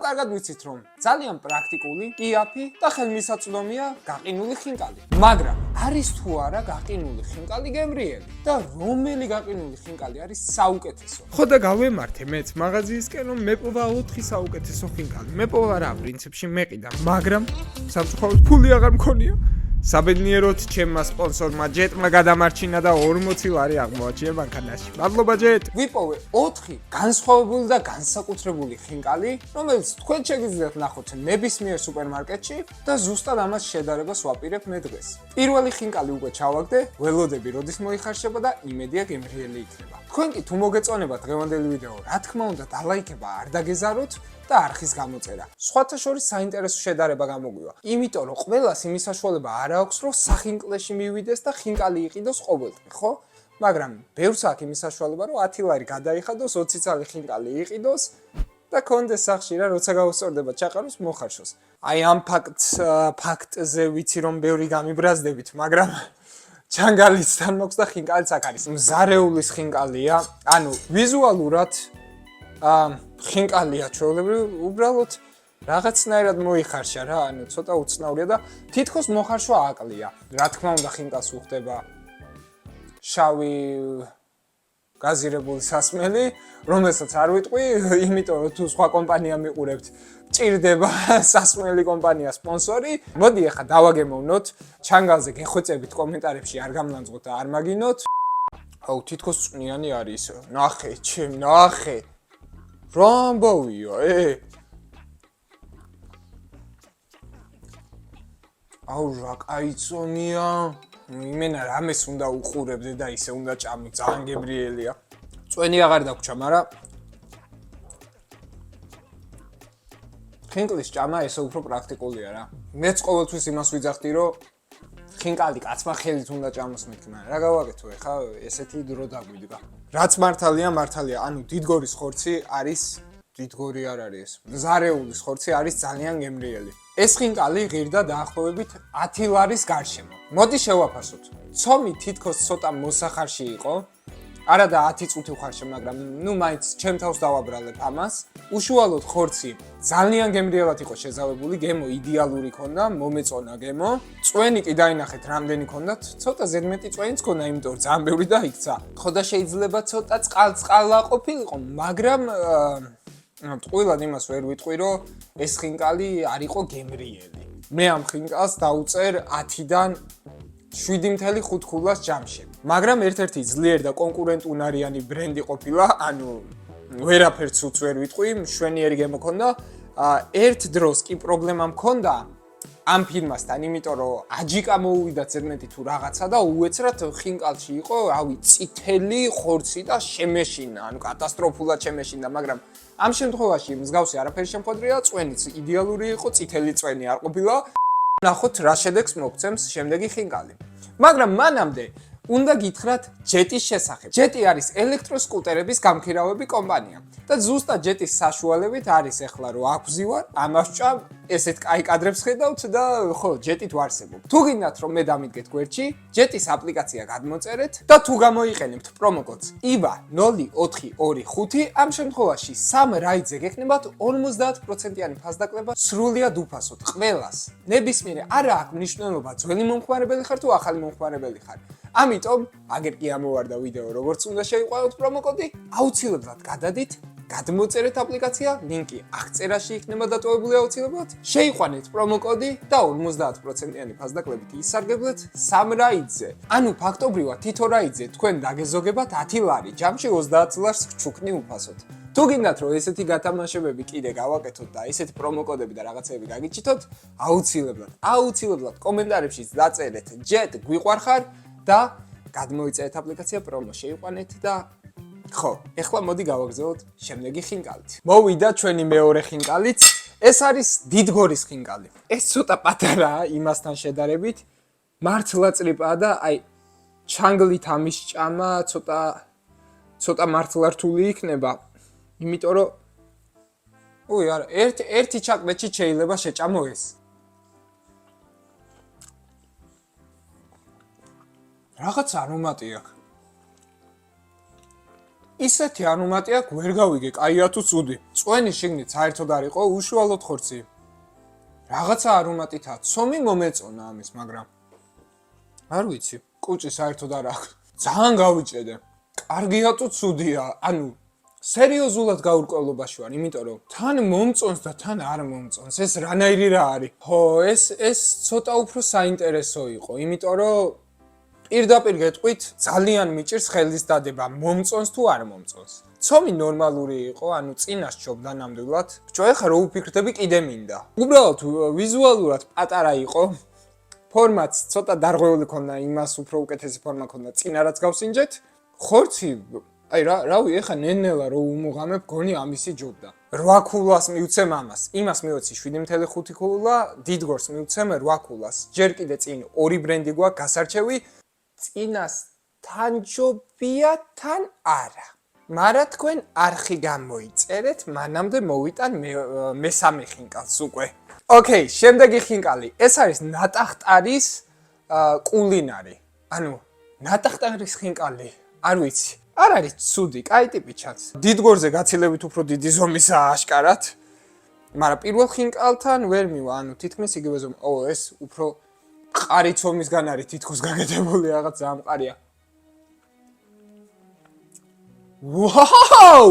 კარგად ვიცით, რომ ძალიან პრაქტიკული, იაფი და ხელმისაწვდომია გაყინული ხინკალი. მაგრამ არის თუ არა გაყინული ხინკალი გემრიელი და რომელი გაყინული ხინკალი არის საუკეთესო? ხო და გავემართე მეც მაღაზიისკენ, რომ მეპოვა 4 საუკეთესო ხინკალი. მეპოვა რა პრინციპში მეყიდა, მაგრამ სამწუხაროდ ფული აღარ მქონია. საბედნიეროდ ჩემმა სპონსორმა ჯეტმა გადამარჩინა და 40 ლარი აღმოაჩინა ბანკანაში. მადლობა ჯეტ. ვიპოვე 4 განსხვავებული და განსაკუთრებული ხინკალი, რომელიც თქვენ შეგიძლიათ ნახოთ ნებისმიერ სუპერმარკეტში და ზუსტად ამას შედარებას ვაპირებ მე დღეს. პირველი ხინკალი უკვე ჩავაგდე, ველოდები როდის მოიხარშება და იმედია გემრიელი იქნება. თქვენ კი თუ მოგეწონება დღევანდელი ვიდეო, რა თქმა უნდა დალაიქება არ დაგეზაროთ და არხის გამოწერა. სხვათა შორის საინტერესო შედარება გამოგვივა. იმიტომ რომ ყველას იმის საშუალება არ აქვს, რომ სახინკლეში მივიდეს და ხინკალი იყიდოს ყოველდღე, ხო? მაგრამ ბევრს აქვს იმის საშუალება, რომ 10 ლარი გადაიხადოს, 20 წალი ხინკალი იყიდოს და კონდეს სახში რა, როცა გავუსწორდება ჩაყაროს მოხარშოს. აი ამ ფაქტზე ვიცი რომ ბევრი გამიბრაზდებით, მაგრამ ჩანგალისთან მოქვს და ხინკალიც აქ არის. მზარეულის ხინკალია, ანუ ვიზუალურად ხინკალია ჩვეულებრივ, უბრალოდ რაღაცნაირად მოიხარშა რა, ანუ ცოტა უცნაურია და თითქოს მოხარშვა აკლია. რა თქმა უნდა ხინკალს უხდება შავი გაზირებული სასმელი, რომელსაც არ ვიტყვი, იმიტომ რომ თუ სხვა კომპანია მიყურებთ, ჭირდება სასმელი კომპანია სპონსორი. მოდი ახლა დავაგემოვნოთ, ჩანგალზე გეხვეწებით კომენტარებში არ გამლანძღოთ და არ მაგინოთ. აუ თითქოს წვნიანი არის. ნახე, ჩემ ნახე. რა ამბავია, აუ რა კაი წონია. იმენა რამეს უნდა უყურებდე და ისე უნდა ჭამი, ძალიან გემრიელია. წვენი აღარ დაგვრჩა, მაგრამ ხინკლის ჭამა ესე უფრო პრაქტიკულია რა. მეც ყოველთვის იმას ვიძახდი, რომ ხინკალი კაცმა ხელით უნდა ჭამოს მეთქი, მაგრამ რა გავაკეთო ეხა ესეთი დრო დაგვიდგა. რაც მართალია, ანუ დიდგორის ხორცი არის დიდგორი არ არის ეს. მზარეულის ხორცი არის ძალიან გემრიელი. ეს ხინკალი ღირდა დაახლოებით 10 ლარის გარშემო. მოდი შევაფასოთ. ცომი თითქოს ცოტა მოსახარში იყო. არა და 10 წუთი ვხარშე, მაგრამ ნუ მაინც ჩემ თავს დავაბრალებ ამას. უშუალოდ ხორცი ძალიან გემრიელად იყო შეზავებული, გემო იდეალური ქონდა, მომეწონა გემო. წვენი კი დაინახეთ რამდენი ქონდათ, ცოტა ზედმეტი წვენიც ქონდა, იმიტომ რომ ძალიან ბევრი დაიქცა. ხო და შეიძლება ცოტა წყალ-წყალა ყოფილიყო, მაგრამ ტყუილად იმას ვერ ვიტყვი, რომ ეს ხინკალი არ იყო გემრიელი. მე ამ ხინკალს დავუწერ 10-დან 7.5 ქულას ჯამში. მაგრამ ერთ-ერთი ძლიერ და კონკურენტუნარიანი ბრენდი ყოფილა, ანუ ვერაფერს უც ვერ ვიტყვი, მშვენიერი გემო ქონდა. ერთ დროს კი პრობლემა მქონდა ამ ფირმასთან, იმიტომ რომ აჯიკა მოუვიდათ ზედმეტი თუ რაღაცა და უეცრად ხინკალში იყო, რავი, წითელი ხორცი და შემეშინა, ანუ კატასტროფულად შემეშინა, მაგრამ ამ შემთხვევაში მსგავსი არაფერი შემხოდრია, წვენიც იდეალური იყო, წითელი წვენი არ ყოფილა. ნახოთ რა შედეგს მოგცემს შემდეგი ხინკალი. მაგრამ მანამდე უნდა გითხრათ ჯეტის შესახებ. ჯეტი არის ელექტროსკუტერების გამქირავები კომპანია და ზუსტად ჯეტის საშუალებით არის ახლა რომ აქვზივარ, ამას ჭამ, ესეთ კაი კადრებს ხედავთ და ხო, ჯეტით ვარსებობ. თუ გინდათ რომ მე დამიდგეთ გვერდში, ჯეტის აპლიკაცია გადმოწერეთ და თუ გამოიყენებთ პრომოკოდს IVA0425, ამ შემთხვევაში 3 რაიდზე გექნებათ 50%-იანი ფასდაკლება სრულიად უფასოდ ყველას. ნებისმიერ არა აქვს მნიშვნელობა ძველი მომხმარებელი ხარ თუ ახალი მომხმარებელი ხარ. ამიტომ, აგერ კი ამოვარდა ვიდეო როგორც უნდა შეიყვანოთ პრომოკოდი, აუცილებლად გადადით, გადმოწერეთ აპლიკაცია, ლინკი აღწერაში იქნება დატოვებული აუცილებლად. შეიყვანეთ პრომოკოდი და 50%-იანი ფასდაკლებით ისარგებლეთ 3 რაიდზე. ანუ ფაქტობრივად თითო რაიდზე თქვენ დაგეზოგებათ 10 ლარი, ჯამში 30 ლარს გჩუქნი უფასოდ. თუ გინდათ რომ ესეთი გათამაშებები კიდე გავაკეთოთ და ესეთი პრომოკოდები და რაღაცები გაგიჩითოთ, აუცილებლად კომენტარებში დაწერეთ ჯეტ გვიყვარხარ და გადმოიწერეთ აპლიკაცია პრომო შეიყვანეთ და ხო, ეხლა მოდი გავაგზავნოთ შემდეგი ხინკალით. მოვიდა ჩვენი მეორე ხინკალიც, ეს არის დიდგორის ხინკალი. ეს ცოტა პატარაა იმასთან შედარებით, მართლა წრიპაა და აი ჩანგლით ამის ჭამა ცოტა მართლა რთული იქნება, იმიტომ რომ არა, ერთი ჩაკვეთში შეიძლება შეჭამო ეს. რაღაც არომატი აქვს. ისეთი არომატი აქვს, ვერ გავიგე, კაია თუ ცუდი. წვენი შიგნით საერთოდ არ იყო, უშუალოდ ხორცი. რაღაცა არომატითაა. ცომი მომეწონა ამის, მაგრამ არ ვიცი, კუჭი საერთოდ არ აქვს. ძალიან გავიჭედე. კარგია თუ ცუდია? ანუ სერიოზულად გაურკვევლობაში ვარ, იმიტომ რომ თან მომწონს და თან არ მომწონს. ეს რანაირი რა არის? ხო, ეს ცოტა უფრო საინტერესო იყო, იმიტომ რომ პირდაპირ გეტყვით, ძალიან მიჭირს ხელის დადება, მომწონს თუ არ მომწონს. ცომი ნორმალური იყო, ანუ წინას ჯობდა ნამდვილად. ბჭო, ეხლა რო ვფიქრდები, კიდე მინდა. უბრალოდ ვიზუალურად პატარა იყო. ფორმაც ცოტა დარღვეული ქონდა, იმას უფრო უკეთესი ფორმა ქონდა, წინა რაც გავსინჯეთ. ხორცი, აი რავი, ეხლა ნენელა რო უმოღამებ, გონი ამისი ჯობდა. 8 ქულას მივცემ ამას, იმას მივეცი 7.5 ქულა, დიდგორს მივცემ 8 ქულას. ჯერ კიდე წინ ორი ბრენდი გვაქვს გასარჩევი. წინას თან ჯობია, თან არა. მარა თქვენ არხი გამოიწერეთ, მანამდე მოვიტან მესამე ხინკალს უკვე. ოკეი, შემდეგი ხინკალი. ეს არის ნატახტარის კულინარი. ანუ ნატახტარის ხინკალი, არ ვიცი. არ არის ცუდი, კაი ტიპი ჩანს. დიდგორზე გაცილებით უფრო დიდი ზომისაა აშკარად. მაგრამ პირველ ხინკალთან ვერ მივა, ანუ თითქმის იგივე ზომის. ეს უფრო მყარი ცომისგან არის თითქოს გაკეთებული, რაღაც ძალიან მყარია. ვაუ!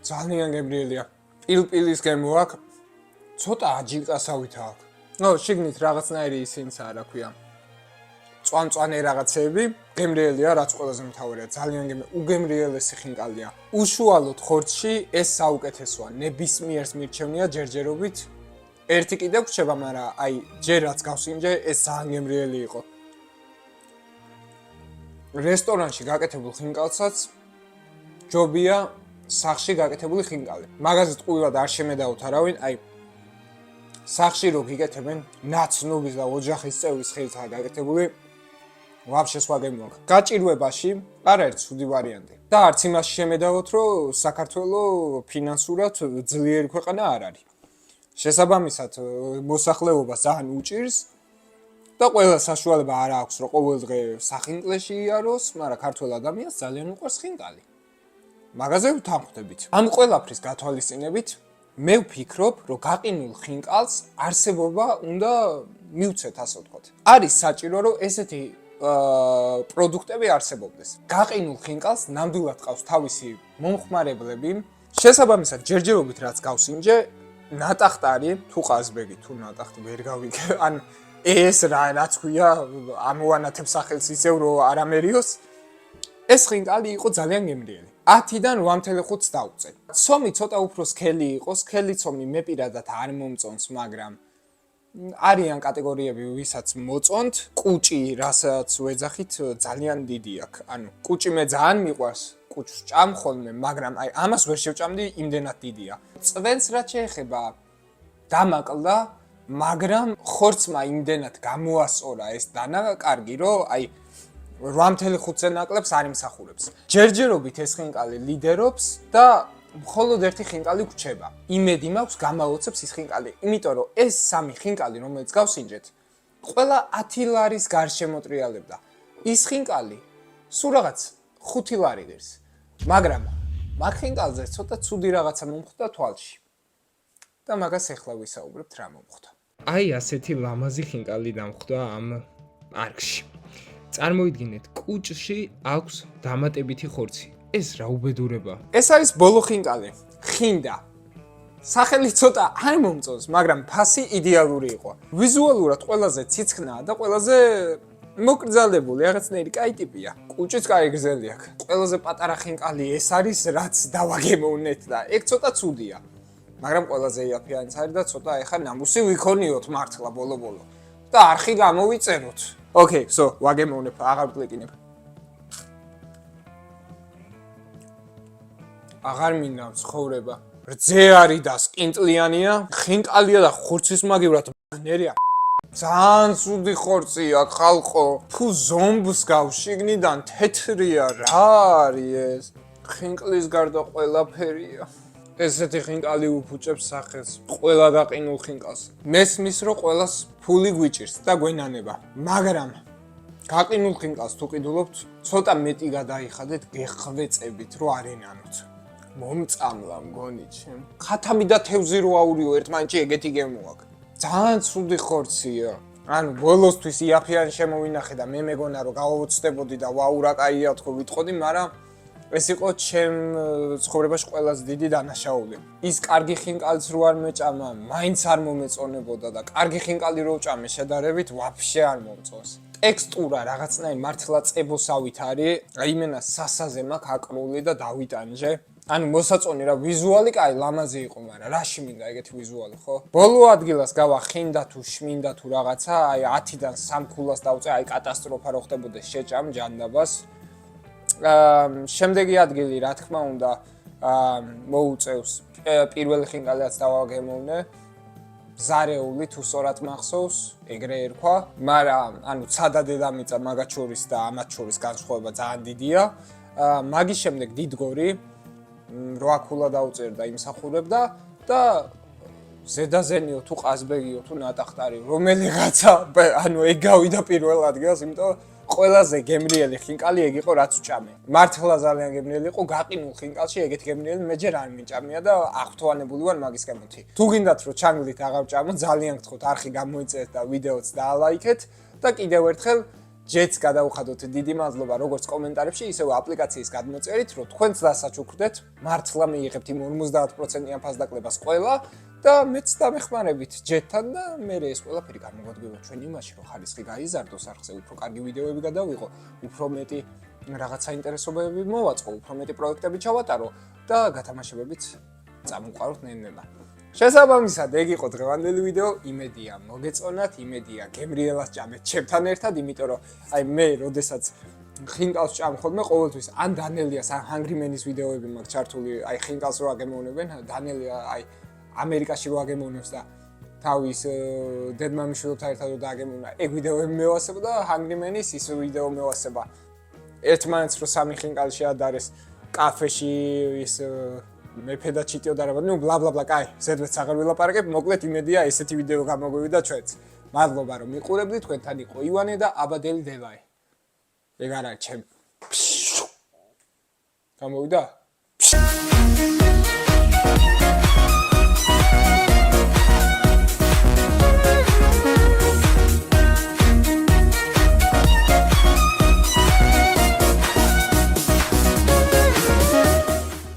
ძალიან გემრიელია. პილპილის გემო აქვს. ცოტა აჯილკასავით აქვს. შიგნით რაღაცნაირი ისინცაა, რა ქვია. წვანწვანე რაღაცები, გემრიელია, რაც ყველაზე მთავარია. ძალიან უგემრიელესი ხინკალია. უშუალოდ ხორცში ეს საუკეთესოა. ნებისმიერს მირჩევნია ჯერჯერობით. ერთი კიდევ გრჩება, მაგრამ აი, ჯერ რაც გავსინჯე, ეს ძალიან გემრიელი იყო. რესტორანში გაკეთებულ ხინკალსაც ჯობია სახლში გაკეთებული ხინკალი. მაღაზიით ყუილად არ შემედაოთ არავინ, აი სახლში რო გიკეთებენ ნაცნობის და ოჯახის წევრის ხელთაა გაკეთებული, ვაფშე სხვა გემო აქვს. გაჭირვებაში არ არის ცუდი ვარიანტი. და არც იმაში შემედავოთ, რომ საქართველოს ფინანსურად ძლიერი ქვეყანა არ არის. შესაბამისად, მოსახლეობას ძალიან უჭირს და ყველა საშუალება არ აქვს, რომ ყოველდღე სახინკლეში იაროს, მაგრამ ქართველ ადამიანს ძალიან უყვარს ხინკალი. მაღაზიაზე ვთანხმდებით. ამ ყველაფრის გათვალისწინებით, მე ვფიქრობ, რომ გაყინულ ხინკალს არსებობა უნდა მივცეთ, ასე ვთქვათ. არის საჭირო, რომ ესეთი პროდუქტები არსებობდეს. გაყინულ ხინკალს ნამდვილად ყავს თავისი მომხმარებლები. შესაბამისად, ჯერჯერობით რაც გავსინჯე, ნატახტარი, თუ ყაზბეგი, თუ ნატახტი ვერ გავიგე, ან ეს რაც ქვია, ამოვანათებს სახელს ისევ, რომ არამერიოს. ეს ხინკალი იყო ძალიან გემრიელი. 10-დან 8.5-ს დავუწე. ცომი ცოტა უფრო სქელი იყო, სქელი ცომი მე პირადად არ მომწონს, მაგრამ არიან კატეგორიები, ვისაც მოწონთ. კუჭი, რასაც ვეძახით, ძალიან დიდი აქვს. ანუ კუჭი მე ძალიან მიყვარს, კუჭს ჭამ ხოლმე, მაგრამ აი ამას ვერ შევჭამდი, იმდენად დიდია. წვენს რაც შეეხება, დამაკლდა, მაგრამ ხორცმა იმდენად გამოასწორა ეს დანა კარგი, რომ აი 8.5-ზე ნაკლებს არ იმსახურებს. ჯერჯერობით ეს ხინკალი ლიდერობს და მხოლოდ ერთი ხინკალი გვჩება. იმედი მაქვს გამაოცებს ის ხინკალი, იმიტომ რომ ეს სამი ხინკალი, რომელიც გავსინჯეთ, ყველა 10 ლარის გარშემო ტრიალებდა. ის ხინკალი სულ რაღაც 5 ლარი დერს. მაგრამ მაგ ხინკალზე ცოტა ცუდი რაღაცა მომხდა თვალში. და მაგას ეხლა ვისაუბრებთ რა მომხდა. აი ასეთი ლამაზი ხინკალი დამხვდა ამ არქში. წარმოიდგინეთ, კუჭში აქვს დამატებითი ხორცი. ეს რა უბედურება. ეს არის ბოლო ხინკალი. ხინდა. სახელი ცოტა არ მომწონს, მაგრამ ფასი იდეალური იყო. ვიზუალურად ყველაზე ციცხნაა და ყველაზე მოკრძალებული, რაღაცნაირი კაი ტიპია. კუჭიც კაი გრძელი აქვს. ყველაზე პატარა ხინკალი ეს არის, რაც დავაგემოვნეთ და ეგ ცოტა ცუდია. მაგრამ ყველაზე იაფიანიც არის და ცოტა ეხა ნამუსი ვიქონიოთ მართლა ბოლო-ბოლო. და არხი გამოვიწეროთ. ოკეი, ვაგემოვნებ, აღარ ვკლიკინებ. აღარ მინდა ცხოვრება. რძე არის და სკინტლიანია, ხინკალია და ხორცის მაგივრად ნერია. ძალიან ცუდი ხორცი აქვს ხალხო. თუ ზომბს გავშიგნიდან თეთრია, რა არის ეს? ხინკლის გარდა ყველაფერია. ესეთი ხინკალი უფუჭებს სახელს, ყველა გაყინულ ხინკალს. მესმის, რომ ყველას ფული გვიჭირს და გვენანება. მაგრამ გაყინულ ხინკალს თუ ყიდულობთ, ცოტა მეტი გადაიხადეთ, გეხვეწებით, რომ არ ენანოთ. მომწამლა მგონი ჩემ. ხათამი და თევზი რო აურიო ერთმანეთში ეგეთი გემო აქვს. ძალიან ცუდი ხორცია. ანუ ბოლოსთვის იაფიანი შემოვინახე და მე მეგონა რომ გავაოცდებოდი და ვაუ რა კაია თქო ვიტყოდი, მაგრამ ეს იყო ჩემ ცხოვრებაში ყველაზე დიდი დანაშაული. ის კარგი ხინკალიც რო არ მეჭამა, მაინც არ მომეწონებოდა და კარგი ხინკალი რო ვჭამე შედარებით, ვაფშე არ მომწონს. ტექსტურა რაღაცნაირ მართლა წებოსავით არის, აი მენა სასაზე მაქვს აკრული და დავიტანჯე. ანუ მოსაწონი რა ვიზუალი კაი ლამაზი იყო, მაგრამ რაში მინდა ეგეთი ვიზუალი, ხო? ბოლო ადგილას გავა ხინდა თუ შმინდა თუ რაღაცა, აი 10-დან 3 ქულას დავწე, აი კატასტროფა რო ხდებოდეს შეჭამ ჯანდაბას. შემდეგი ადგილი რა თქმა უნდა მოუწევს პირველი ხინკალიც დავაგემოვნე ზარეული თუ სწორად მახსოვს ეგრე ერქვა მაგრამ ანუ ცადა დედამიწა მაგათ შორის და ამათ შორის განსხვავება ძალიან დიდია მაგის შემდეგ დიდგორი 8 ქულა დაუწერდა იმსახურებდა და ზედაზენიო თუ ყაზბეგიო თუ ნატახტარი რომელიღაცა ანუ ეგ გავიდა პირველ ადგილას იმიტომ ყველაზე გემრიელი ხინკალი ეგ იყო რაც უჭამე. მართლა ძალიან გემრიელი იყო, გაყინულ ხინკალში ეგეთ გემრიელი მე ჯერ არ მიჭამია და აღთვალებული ვარ მაგის გამოთი. თუ გინდათ რომ ჩანგლით აღარ ვჭამო, ძალიან გთხოვთ არხი გამოიწერეთ და ვიდეოც დაალაიქეთ და კიდევ ერთხელ ჯეთს გადავხადოთ დიდი მადლობა როგორც კომენტარებში, ისევე აპლიკაციის გადმოწერით, რომ თქვენც დასაჩუქრდეთ, მართლა მიიღებთ იმ 50%-იან ფასდაკლებას ყველა და მეც დამეხმარებით ჯეთთან და მე ეს ყველაფერი გამოგვადგება ჩვენ იმაში, რომ ხარისხი გაიზარდოს არხზე, უფრო კარგი ვიდეოები გადავიღო, უფრო მეტი რაღაც საინტერესოებები მოვაწყო, უფრო მეტი პროექტები ჩავატარო და გათამაშებებიც წამოყვაროთ ნელ-ნელა. შესაბამისად, ეგ იყო დღევანდელი ვიდეო, იმედია მოგეწონათ, იმედია გემრიელას ჭამეთ ჩემთან ერთად, იმიტომ რომ აი მე როდესაც ხინკალს ჭამ ხოლმე ყოველთვის ან დანელიას ან ჰანგრიმენის ვიდეოები მაქვს ჩართული, აი ხინკალს რო აგემოვნებენ, დანელია აი ამერიკაში რო აგემოვნებს და თავის დედმამიშვილთან ერთად რო დააგემოვნა, ეგ ვიდეოები მევასება და ჰანგრიმენის ის ვიდეო მევასება. ერთმანეთს რო სამი ხინკალი შეადარეს კაფეში ის მეფე და ჩიტიო და რა, ნუ ბლა ბლა ბლა, კაი, ზედმეტს აღარ ვილაპარაკებ, მოკლედ იმედია ესეთი ვიდეო გამოგვივიდა ჩვენც. მადლობა რომ მიყურებდით, თქვენთან იყო ივანე და აბადელი დელაი. ეგ არა ჩემ. გამოვიდა?